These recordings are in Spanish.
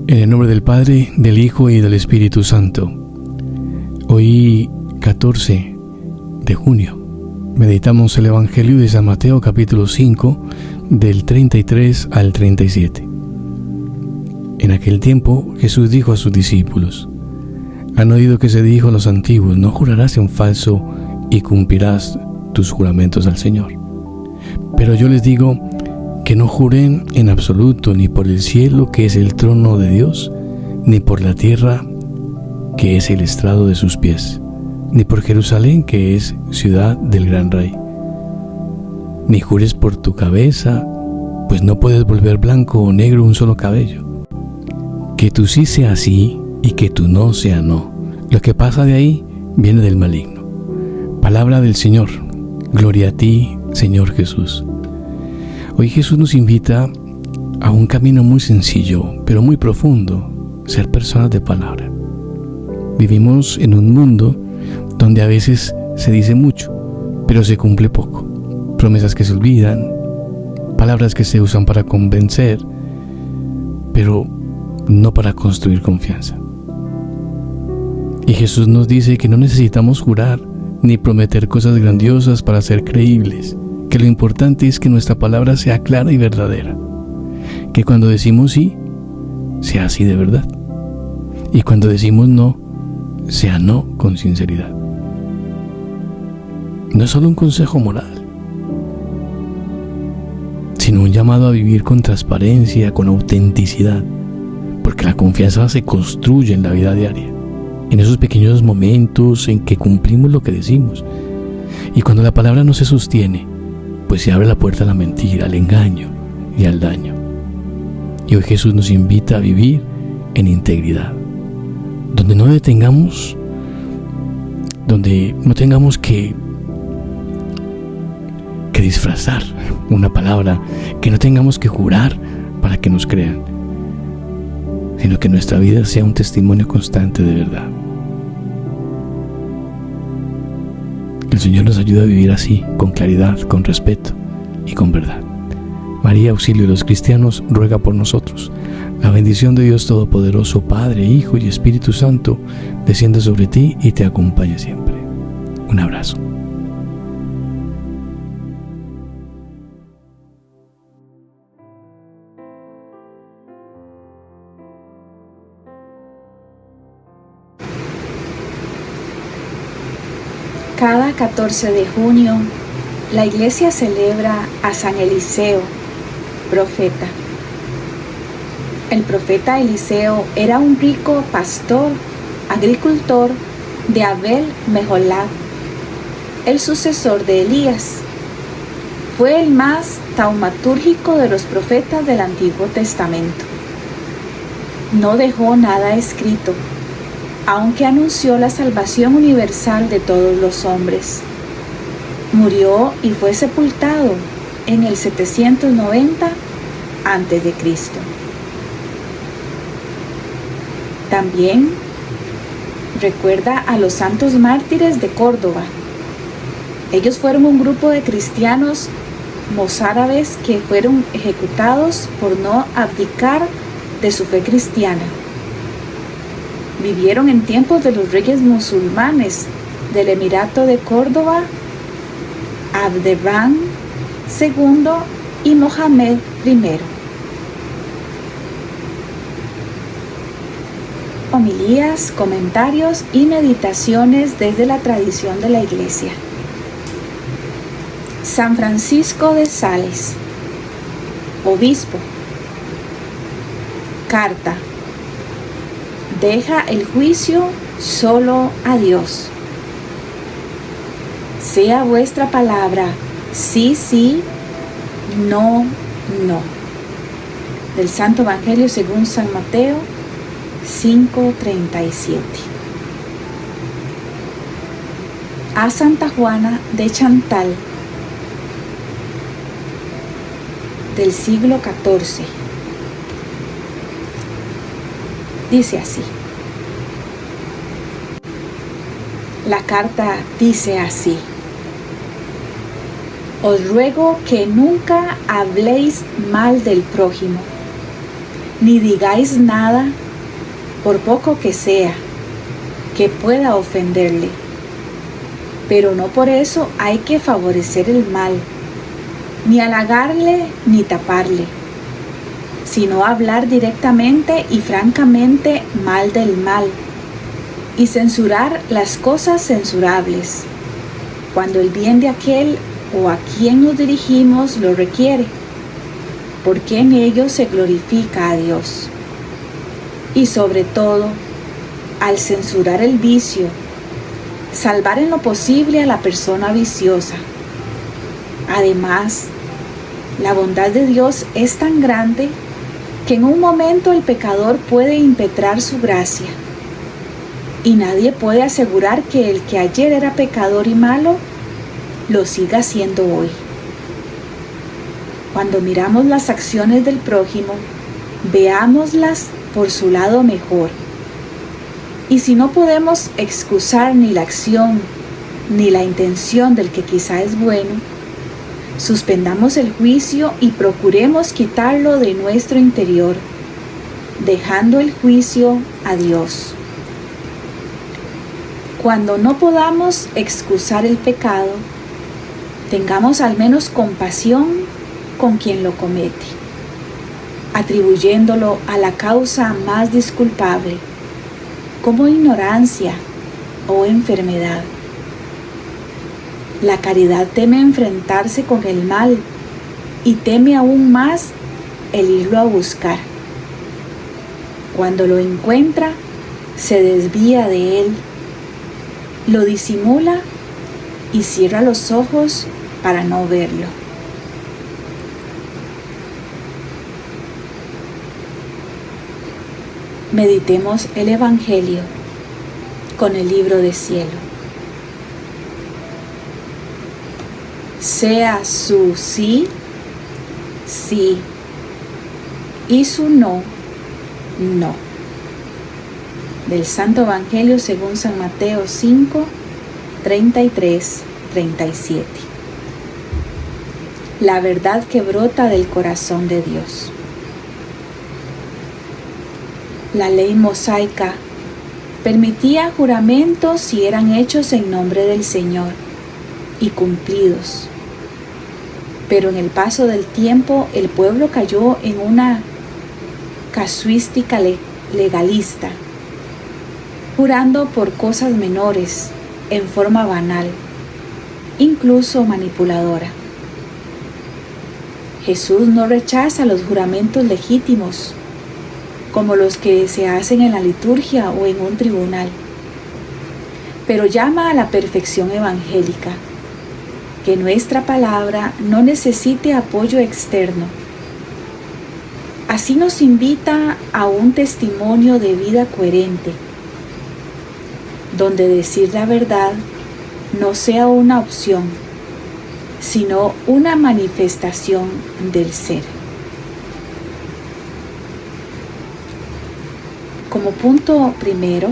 En el nombre del Padre, del Hijo y del Espíritu Santo. Hoy, 14 de junio, meditamos el Evangelio de San Mateo, capítulo 5, del 33 al 37. En aquel tiempo, Jesús dijo a sus discípulos: Han oído que se dijo a los antiguos: no jurarás en falso y cumplirás tus juramentos al Señor. Pero yo les digo que no juren en absoluto, ni por el cielo, que es el trono de Dios, ni por la tierra, que es el estrado de sus pies, ni por Jerusalén, que es ciudad del gran rey. Ni jures por tu cabeza, pues no puedes volver blanco o negro un solo cabello. Que tu sí sea sí y que tu no sea no. Lo que pasa de ahí viene del maligno. Palabra del Señor. Gloria a ti, Señor Jesús. Hoy Jesús nos invita a un camino muy sencillo, pero muy profundo: ser personas de palabra. Vivimos en un mundo donde a veces se dice mucho, pero se cumple poco. Promesas que se olvidan, palabras que se usan para convencer, pero no para construir confianza. Y Jesús nos dice que no necesitamos jurar ni prometer cosas grandiosas para ser creíbles, que lo importante es que nuestra palabra sea clara y verdadera, que cuando decimos sí, sea sí de verdad, y cuando decimos no, sea no con sinceridad. No es solo un consejo moral, sino un llamado a vivir con transparencia, con autenticidad, porque la confianza se construye en la vida diaria, en esos pequeños momentos en que cumplimos lo que decimos. Y cuando la palabra no se sostiene, pues se abre la puerta a la mentira, al engaño y al daño. Y hoy Jesús nos invita a vivir en integridad, donde no tengamos que disfrazar una palabra, que no tengamos que jurar para que nos crean, sino que nuestra vida sea un testimonio constante de verdad. Que el Señor nos ayude a vivir así, con claridad, con respeto y con verdad. María, auxilio de los cristianos, ruega por nosotros. La bendición de Dios Todopoderoso, Padre, Hijo y Espíritu Santo, descienda sobre ti y te acompañe siempre. Un abrazo. Cada 14 de junio, la Iglesia celebra a San Eliseo, profeta. El profeta Eliseo era un rico pastor, agricultor de Abel Meholat, el sucesor de Elías. Fue el más taumatúrgico de los profetas del Antiguo Testamento. No dejó nada escrito, aunque anunció la salvación universal de todos los hombres. Murió y fue sepultado en el 790 a.C. También recuerda a los santos mártires de Córdoba. Ellos fueron un grupo de cristianos mozárabes que fueron ejecutados por no abdicar de su fe cristiana. Vivieron en tiempos de los reyes musulmanes del Emirato de Córdoba, Abderrahmán II y Mohamed I. Homilías, comentarios y meditaciones desde la tradición de la Iglesia. San Francisco de Sales, obispo. Carta. Deja el juicio solo a Dios. Sea vuestra palabra sí, sí, no, no. Del Santo Evangelio según San Mateo 5:37. A Santa Juana de Chantal, del siglo XIV. Dice así. La carta dice así: Os ruego que nunca habléis mal del prójimo, ni digáis nada, por poco que sea, que pueda ofenderle. Pero no por eso hay que favorecer el mal, ni halagarle ni taparle, sino hablar directamente y francamente mal del mal, y censurar las cosas censurables, cuando el bien de aquel o a quien nos dirigimos lo requiere, porque en ello se glorifica a Dios. Y sobre todo, al censurar el vicio, salvar en lo posible a la persona viciosa. Además, la bondad de Dios es tan grande que en un momento el pecador puede impetrar su gracia, y nadie puede asegurar que el que ayer era pecador y malo, lo siga siendo hoy. Cuando miramos las acciones del prójimo, veámoslas por su lado mejor. Y si no podemos excusar ni la acción ni la intención del que quizá es bueno, suspendamos el juicio y procuremos quitarlo de nuestro interior, dejando el juicio a Dios. Cuando no podamos excusar el pecado, tengamos al menos compasión con quien lo comete, atribuyéndolo a la causa más disculpable, como ignorancia o enfermedad. La caridad teme enfrentarse con el mal y teme aún más el irlo a buscar. Cuando lo encuentra, se desvía de él, lo disimula y cierra los ojos para no verlo. Meditemos el Evangelio con el libro de cielo. Sea su sí, sí, y su no, no. Del Santo Evangelio según San Mateo 5, 33, 37. La verdad que brota del corazón de Dios. La ley mosaica permitía juramentos si eran hechos en nombre del Señor y cumplidos. Pero en el paso del tiempo el pueblo cayó en una casuística legalista, jurando por cosas menores, en forma banal, incluso manipuladora. Jesús no rechaza los juramentos legítimos, como los que se hacen en la liturgia o en un tribunal, pero llama a la perfección evangélica, que nuestra palabra no necesite apoyo externo. Así nos invita a un testimonio de vida coherente, donde decir la verdad no sea una opción, sino una manifestación del ser. Como punto primero,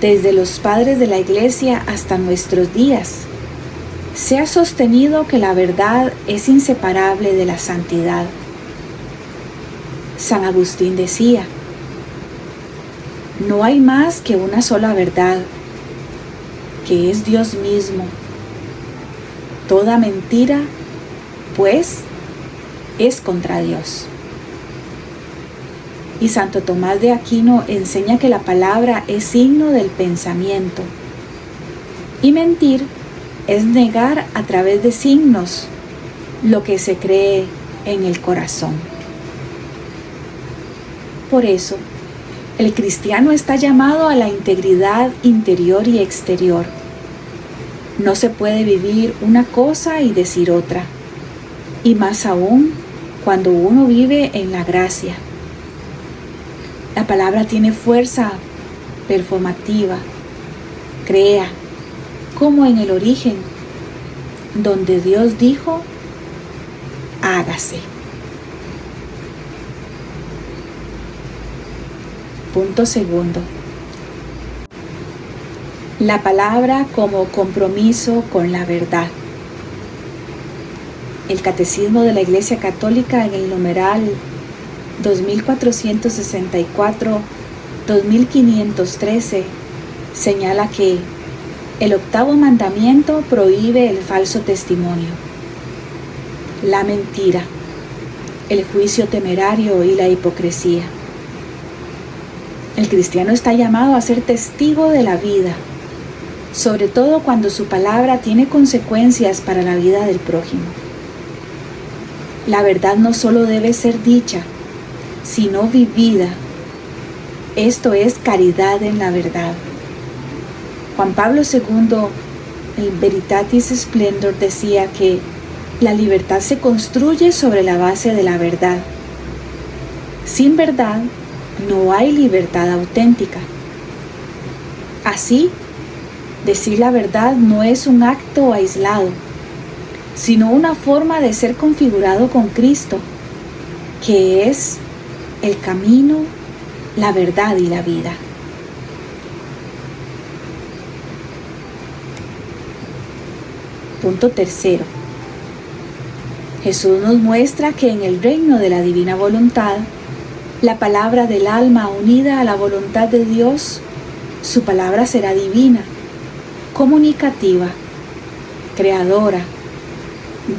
desde los padres de la Iglesia hasta nuestros días, se ha sostenido que la verdad es inseparable de la santidad. San Agustín decía: no hay más que una sola verdad, que es Dios mismo. Toda mentira, pues, es contra Dios. Y Santo Tomás de Aquino enseña que la palabra es signo del pensamiento. Y mentir es negar a través de signos lo que se cree en el corazón. Por eso, el cristiano está llamado a la integridad interior y exterior. No se puede vivir una cosa y decir otra, y más aún cuando uno vive en la gracia. La palabra tiene fuerza performativa, crea, como en el origen, donde Dios dijo: hágase. Punto segundo. La palabra como compromiso con la verdad. El Catecismo de la Iglesia Católica en el numeral 2464-2513 señala que el 8º mandamiento prohíbe el falso testimonio, la mentira, el juicio temerario y la hipocresía. El cristiano está llamado a ser testigo de la vida, sobre todo cuando su palabra tiene consecuencias para la vida del prójimo. La verdad no solo debe ser dicha, sino vivida. Esto es caridad en la verdad. Juan Pablo II, el Veritatis Splendor, decía que la libertad se construye sobre la base de la verdad. Sin verdad, no hay libertad auténtica. Así, decir la verdad no es un acto aislado, sino una forma de ser configurado con Cristo, que es el camino, la verdad y la vida. Punto tercero. Jesús nos muestra que en el reino de la divina voluntad, la palabra del alma unida a la voluntad de Dios, su palabra será divina, comunicativa, creadora,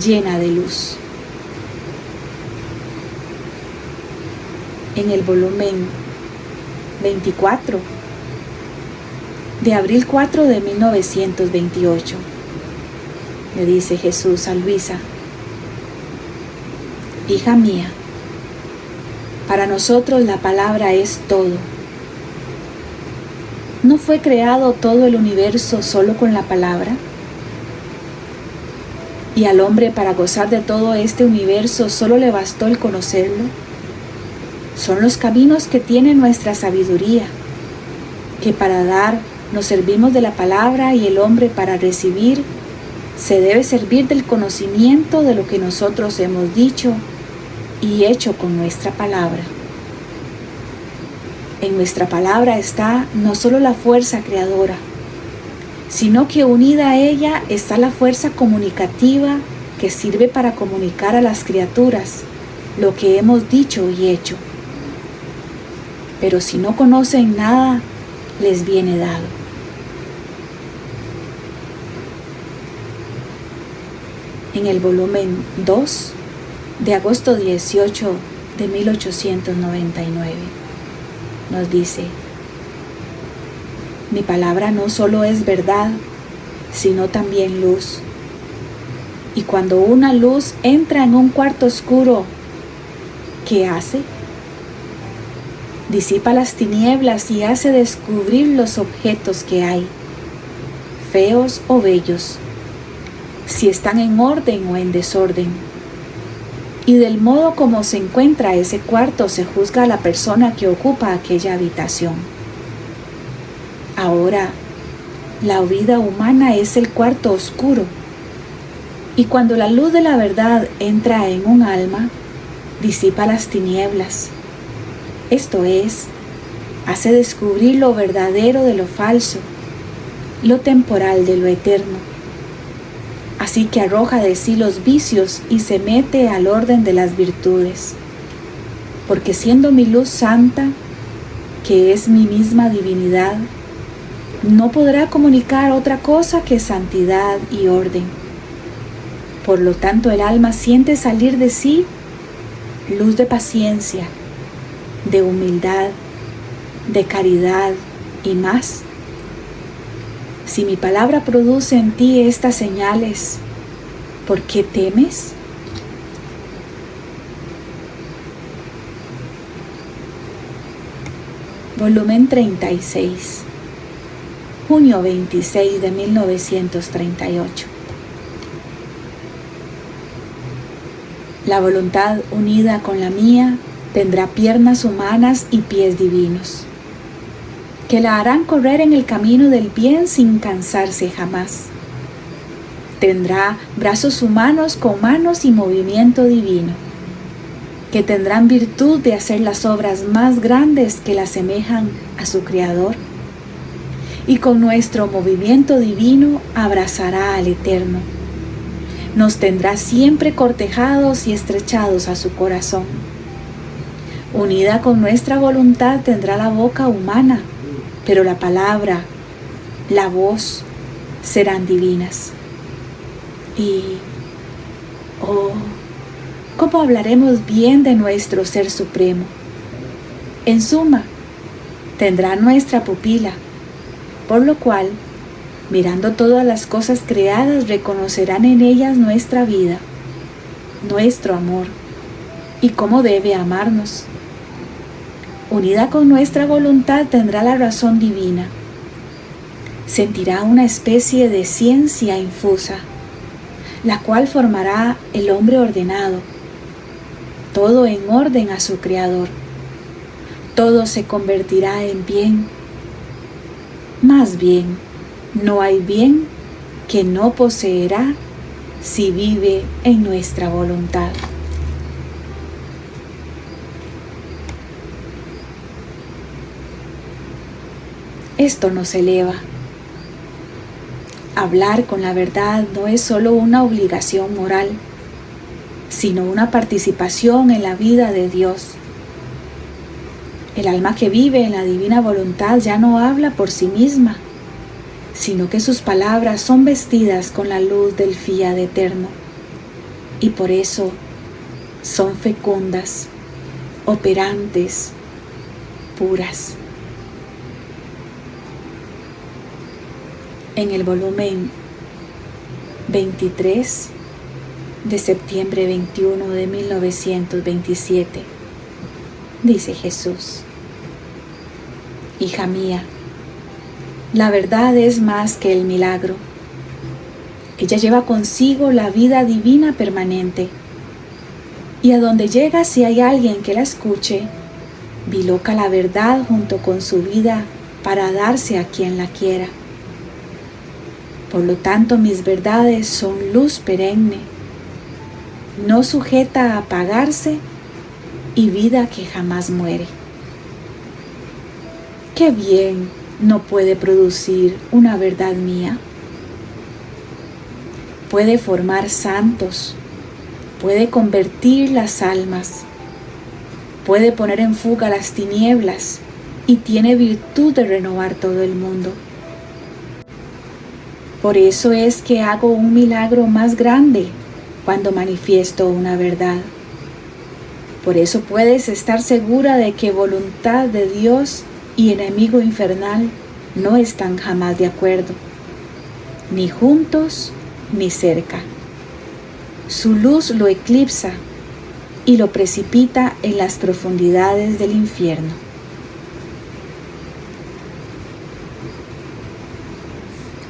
llena de luz. En el volumen 24 de abril 4 de 1928, le dice Jesús a Luisa: hija mía, para nosotros la palabra es todo. ¿No fue creado todo el universo solo con la palabra? ¿Y al hombre para gozar de todo este universo solo le bastó el conocerlo? Son los caminos que tiene nuestra sabiduría, que para dar nos servimos de la palabra y el hombre para recibir se debe servir del conocimiento de lo que nosotros hemos dicho y hecho con nuestra palabra. En nuestra palabra está no solo la fuerza creadora, sino que unida a ella está la fuerza comunicativa que sirve para comunicar a las criaturas lo que hemos dicho y hecho. Pero si no conocen nada, les viene dado. En el volumen 2 de agosto 18 de 1899 nos dice: mi palabra no solo es verdad, sino también luz. Y cuando una luz entra en un cuarto oscuro, ¿qué hace? Disipa las tinieblas y hace descubrir los objetos que hay, feos o bellos, si están en orden o en desorden. Y del modo como se encuentra ese cuarto se juzga a la persona que ocupa aquella habitación. Ahora, la vida humana es el cuarto oscuro, y cuando la luz de la verdad entra en un alma, disipa las tinieblas. Esto es, hace descubrir lo verdadero de lo falso, lo temporal de lo eterno. Así que arroja de sí los vicios y se mete al orden de las virtudes. Porque siendo mi luz santa, que es mi misma divinidad, no podrá comunicar otra cosa que santidad y orden. Por lo tanto, el alma siente salir de sí luz de paciencia, de humildad, de caridad y más. Si mi palabra produce en ti estas señales, ¿por qué temes? Volumen 36, junio 26 de 1938. La voluntad unida con la mía tendrá piernas humanas y pies divinos, que la harán correr en el camino del bien sin cansarse jamás. Tendrá brazos humanos con manos y movimiento divino, que tendrán virtud de hacer las obras más grandes que la asemejan a su Creador. Y con nuestro movimiento divino abrazará al Eterno. Nos tendrá siempre cortejados y estrechados a su corazón. Unida con nuestra voluntad tendrá la boca humana, pero la palabra, la voz, serán divinas. Y, ¿cómo hablaremos bien de nuestro Ser Supremo? En suma, tendrá nuestra pupila, por lo cual, mirando todas las cosas creadas, reconocerán en ellas nuestra vida, nuestro amor, y cómo debe amarnos. Unida con nuestra voluntad tendrá la razón divina. Sentirá una especie de ciencia infusa, la cual formará el hombre ordenado, todo en orden a su Creador. Todo se convertirá en bien. Más bien, no hay bien que no poseerá si vive en nuestra voluntad. Esto nos eleva. Hablar con la verdad no es solo una obligación moral, sino una participación en la vida de Dios. El alma que vive en la divina voluntad ya no habla por sí misma, sino que sus palabras son vestidas con la luz del fiat eterno, y por eso son fecundas, operantes, puras. En el volumen 23 de septiembre 21 de 1927, dice Jesús: Hija mía, la verdad es más que el milagro. Ella lleva consigo la vida divina permanente, y a donde llega, si hay alguien que la escuche, biloca la verdad junto con su vida para darse a quien la quiera. Por lo tanto, mis verdades son luz perenne, no sujeta a apagarse, y vida que jamás muere. ¿Qué bien no puede producir una verdad mía? Puede formar santos, puede convertir las almas, puede poner en fuga las tinieblas, y tiene virtud de renovar todo el mundo. Por eso es que hago un milagro más grande cuando manifiesto una verdad. Por eso puedes estar segura de que voluntad de Dios y enemigo infernal no están jamás de acuerdo, ni juntos ni cerca. Su luz lo eclipsa y lo precipita en las profundidades del infierno.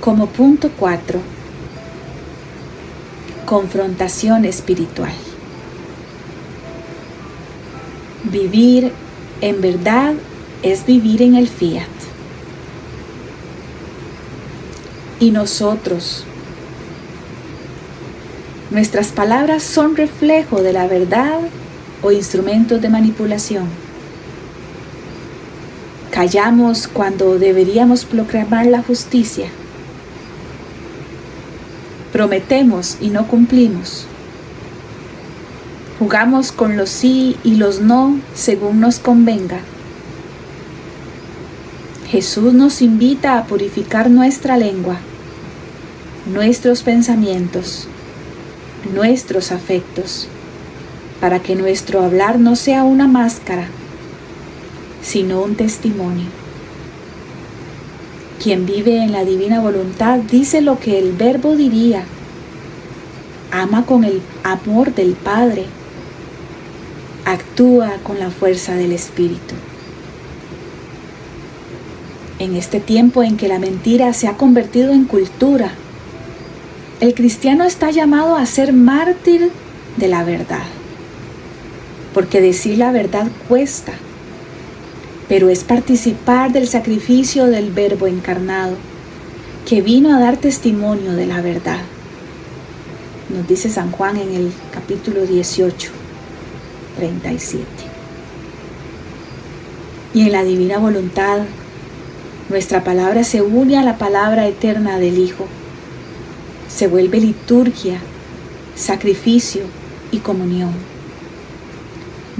Como punto 4, confrontación espiritual. Vivir en verdad es vivir en el fiat. Y nosotros, nuestras palabras son reflejo de la verdad o instrumentos de manipulación. Callamos cuando deberíamos proclamar la justicia. Prometemos y no cumplimos. Jugamos con los sí y los no según nos convenga. Jesús nos invita a purificar nuestra lengua, nuestros pensamientos, nuestros afectos, para que nuestro hablar no sea una máscara, sino un testimonio. Quien vive en la divina voluntad dice lo que el Verbo diría, ama con el amor del Padre, actúa con la fuerza del Espíritu. En este tiempo en que la mentira se ha convertido en cultura, el cristiano está llamado a ser mártir de la verdad, porque decir la verdad cuesta, pero es participar del sacrificio del Verbo encarnado, que vino a dar testimonio de la verdad. Nos dice San Juan en el capítulo 18, 37. Y en la divina voluntad, nuestra palabra se une a la palabra eterna del Hijo. Se vuelve liturgia, sacrificio y comunión.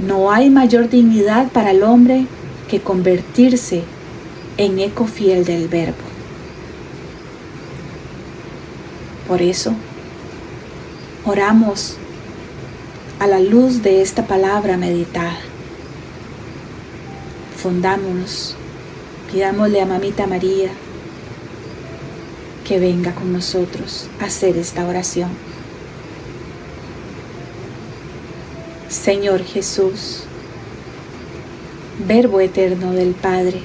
No hay mayor dignidad para el hombre que convertirse en eco fiel del Verbo. Por eso, oramos a la luz de esta palabra meditada. Fundámonos, pidámosle a Mamita María que venga con nosotros a hacer esta oración. Señor Jesús, Verbo eterno del Padre,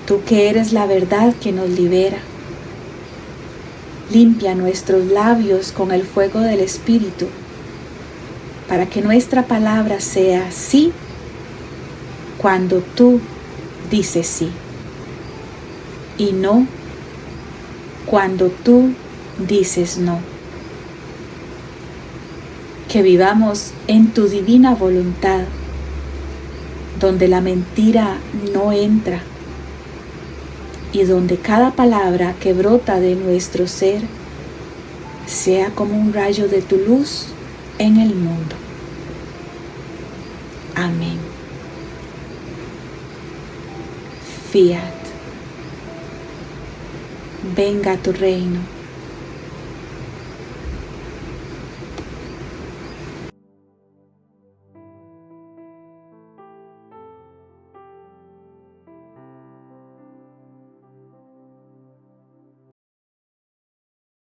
tú que eres la verdad que nos libera, limpia nuestros labios con el fuego del Espíritu, para que nuestra palabra sea sí cuando tú dices sí, y no cuando tú dices no. Que vivamos en tu divina voluntad, donde la mentira no entra y donde cada palabra que brota de nuestro ser sea como un rayo de tu luz en el mundo. Amén. Fiat. Venga a tu reino.